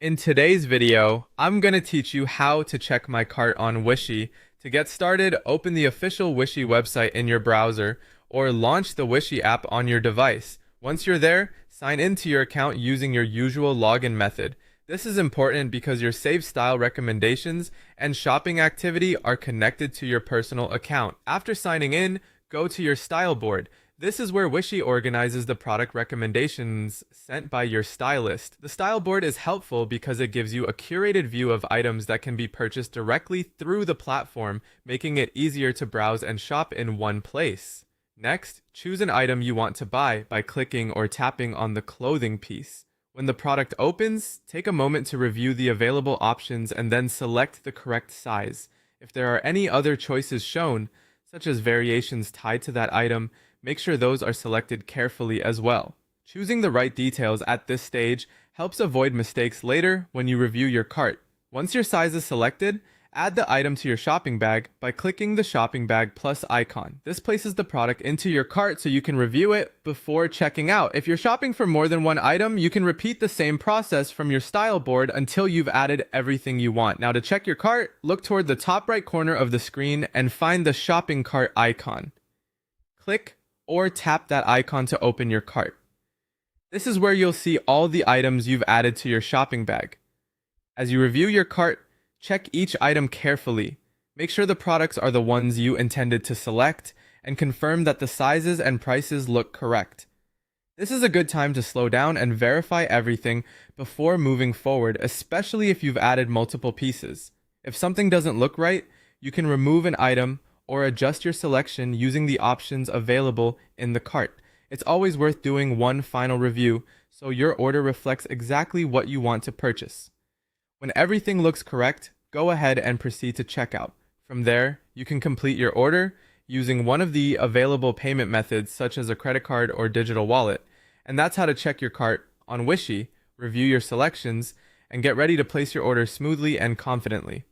In today's video, I'm going to teach you how to check my cart on Wishi. To get started, open the official Wishi website in your browser or launch the Wishi app on your device. Once you're there, sign into your account using your usual login method. This is important because your save style recommendations and shopping activity are connected to your personal account. After signing in, go to your style board. This is where Wishi organizes the product recommendations sent by your stylist. The style board is helpful because it gives you a curated view of items that can be purchased directly through the platform, making it easier to browse and shop in one place. Next, choose an item you want to buy by clicking or tapping on the clothing piece. When the product opens, take a moment to review the available options and then select the correct size. If there are any other choices shown, such as variations tied to that item, make sure those are selected carefully as well. Choosing the right details at this stage helps avoid mistakes later when you review your cart. Once your size is selected, add the item to your shopping bag by clicking the shopping bag plus icon. This places the product into your cart so you can review it before checking out. If you're shopping for more than one item, you can repeat the same process from your style board until you've added everything you want. Now to check your cart, look toward the top right corner of the screen and find the shopping cart icon. Click or tap that icon to open your cart. This is where you'll see all the items you've added to your shopping bag. As you review your cart, check each item carefully. Make sure the products are the ones you intended to select and confirm that the sizes and prices look correct. This is a good time to slow down and verify everything before moving forward, especially if you've added multiple pieces. If something doesn't look right, you can remove an item or adjust your selection using the options available in the cart. It's always worth doing one final review so your order reflects exactly what you want to purchase. When everything looks correct, go ahead and proceed to checkout. From there, you can complete your order using one of the available payment methods such as a credit card or digital wallet. And that's how to check your cart on Wishi, review your selections, and get ready to place your order smoothly and confidently.